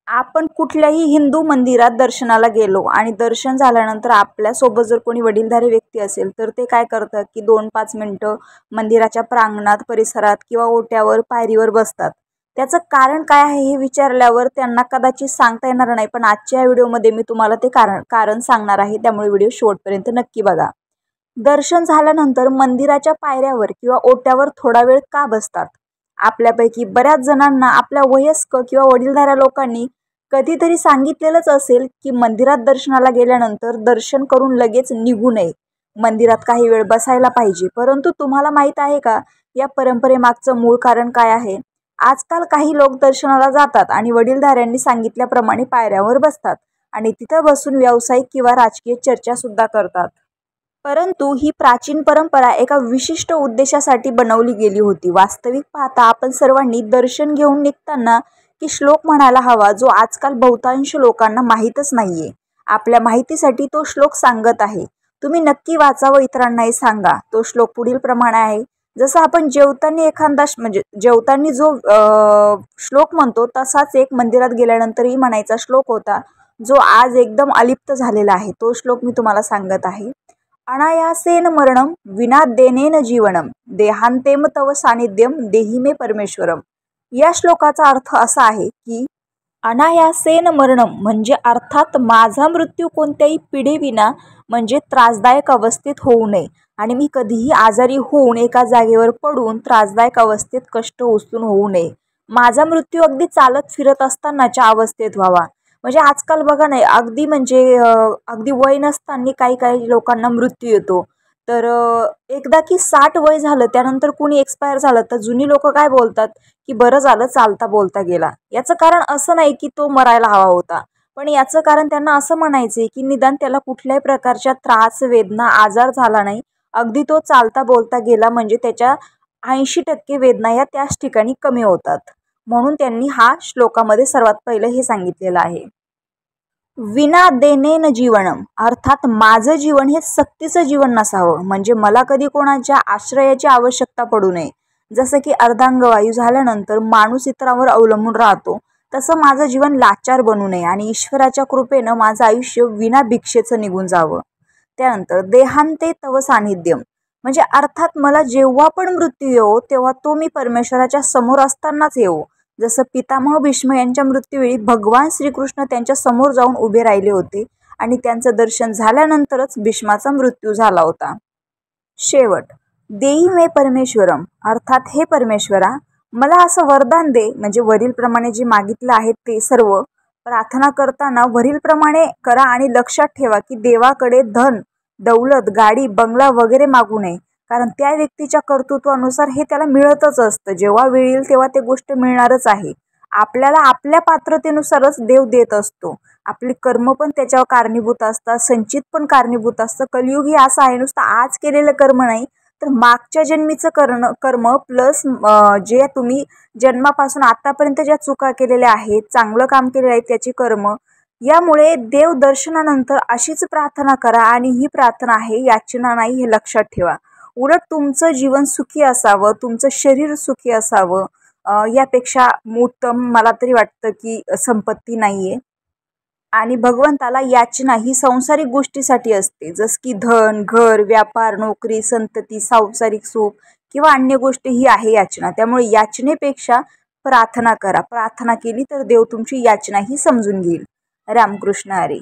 आपण कुठल्याही हिंदू मंदिरात दर्शनाला गेलो आणि दर्शन झाल्यानंतर आपल्यासोबत जर कोणी वडीलधारी व्यक्ती असेल तर ते काय करतात की 2-5 मिनटं मंदिराच्या प्रांगणात परिसरात किंवा ओट्यावर पायरीवर बसतात. त्याचं कारण काय आहे हे विचारल्यावर त्यांना कदाचित सांगता येणार नाही, पण आजच्या व्हिडिओमध्ये मी तुम्हाला ते कारण सांगणार आहे. त्यामुळे व्हिडिओ शेवटपर्यंत नक्की बघा. दर्शन झाल्यानंतर मंदिराच्या पायऱ्यावर किंवा ओट्यावर थोडा वेळ का बसतात? आपल्यापैकी बऱ्याच जणांना आपल्या वयस्क किंवा वडीलधाऱ्या लोकांनी कधीतरी सांगितलेलंच असेल की मंदिरात दर्शनाला गेल्यानंतर दर्शन करून लगेच निघू नये, मंदिरात काही वेळ बसायला पाहिजे. परंतु तुम्हाला माहीत आहे का या परंपरेमागचं मूळ कारण काय आहे? आजकाल काही लोक दर्शनाला जातात आणि वडीलधाऱ्यांनी सांगितल्याप्रमाणे पायऱ्यावर बसतात आणि तिथं बसून व्यावसायिक किंवा राजकीय चर्चा सुद्धा करतात. परंतु ही प्राचीन परंपरा एका विशिष्ट उद्देशासाठी बनवली गेली होती. वास्तविक पाहता आपण सर्वांनी दर्शन घेऊन निघताना की श्लोक म्हणायला हवा, जो आजकाल बहुतांश लोकांना माहीतच नाहीये. आपल्या माहितीसाठी तो श्लोक सांगत आहे. तुम्ही नक्की वाचा व इतरांनाही सांगा. तो श्लोक पुढील प्रमाणे आहे. जसं आपण जेवताना एखादा म्हणजे जेवताना जो श्लोक म्हणतो तसाच एक मंदिरात गेल्यानंतरही म्हणायचा श्लोक होता, जो आज एकदम अलिप्त झालेला आहे. तो श्लोक मी तुम्हाला सांगत आहे. अनायासेन मरणम विना देनेन जीवनम देहांतेम तव सानिध्यम देही मे परमेश्वरम. या श्लोकाचा अर्थ असा आहे की अनायासेन मरणम म्हणजे अर्थात माझा मृत्यू कोणत्याही पिढीविना म्हणजे त्रासदायक अवस्थेत होऊ नये आणि मी कधीही आजारी होऊन एका जागेवर पडून त्रासदायक अवस्थेत कष्ट उचलून होऊ नये. माझा मृत्यू अगदी चालत फिरत असतानाच्या अवस्थेत व्हावा. म्हणजे आजकाल बघा नाही, अगदी म्हणजे अगदी वय नसताना काही लोकांना मृत्यू येतो. तर एकदा की 60 वय झालं त्यानंतर कुणी एक्सपायर झालं तर जुनी लोक काय बोलतात की बरं झालं चालता बोलता गेला. याचं कारण असं नाही की तो मरायला हवा होता, पण याचं कारण त्यांना असं म्हणायचं की निदान त्याला कुठल्याही प्रकारच्या त्रास वेदना आजार झाला नाही, अगदी तो चालता बोलता गेला म्हणजे त्याच्या 80% वेदना या त्याच ठिकाणी कमी होतात. म्हणून त्यांनी हा श्लोकामध्ये सर्वात पहिलं हे सांगितलेलं आहे. विना देनेन जीवनम अर्थात माझं जीवन हे सक्तीचं जीवन नसावं, म्हणजे मला कधी कोणाच्या आश्रयाची आवश्यकता पडू नये. जसं की अर्धांगवायू झाल्यानंतर माणूस इतरांवर अवलंबून राहतो, तसं माझं जीवन लाचार बनू नये आणि ईश्वराच्या कृपेनं माझं आयुष्य विना भिक्षेचं निघून जावं. त्यानंतर देहांते तव सानिध्यम म्हणजे अर्थात मला जेव्हा पण मृत्यू येवो तेव्हा तो मी परमेश्वराच्या समोर असतानाच येवो. जसं पितामह भीष्म यांच्या मृत्यूवेळी भगवान श्रीकृष्ण त्यांच्या समोर जाऊन उभे राहिले होते आणि त्यांचं दर्शन झाल्यानंतरच भीष्माचा मृत्यू झाला होता. शेवट देही मे परमेश्वरम अर्थात हे परमेश्वरा मला असं वरदान दे, म्हणजे वरीलप्रमाणे जे मागितलं आहे ते सर्व. प्रार्थना करताना वरीलप्रमाणे करा आणि लक्षात ठेवा की देवाकडे धन दौलत गाडी बंगला वगैरे मागू नये, कारण त्या व्यक्तीच्या कर्तृत्वानुसार हे त्याला मिळतच असतं. जेव्हा वेळ येईल तेव्हा ते गोष्ट मिळणारच आहे. आपल्याला आपल्या पात्रतेनुसारच देव देत असतो. आपली कर्म पण त्याच्यावर कारणीभूत असतात, संचित पण कारणीभूत असतं. कलियुग हे असं आहे, नुसतं आज केलेलं कर्म नाही तर मागच्या जन्मीचं कर्म प्लस जे तुम्ही जन्मापासून आतापर्यंत ज्या चुका केलेल्या आहेत, चांगलं काम केलेलं आहे त्याची कर्म. यामुळे देव दर्शनानंतर अशीच प्रार्थना करा आणि ही प्रार्थना आहे, याचना नाही, हे लक्षात ठेवा. उलट तुमचं जीवन सुखी असावं, तुमचं शरीर सुखी असावं, यापेक्षा उत्तम मला तरी वाटतं की संपत्ती नाही आहे. आणि भगवंताला याचना ही सांसारिक गोष्टीसाठी असते, जसं की धन घर व्यापार नोकरी संतती सांसारिक सुख किंवा अन्य गोष्टी ही आहे याचना. त्यामुळे याचनेपेक्षा प्रार्थना करा. प्रार्थना केली तर देव तुमची याचनाही समजून घेईल. रामकृष्ण हरी.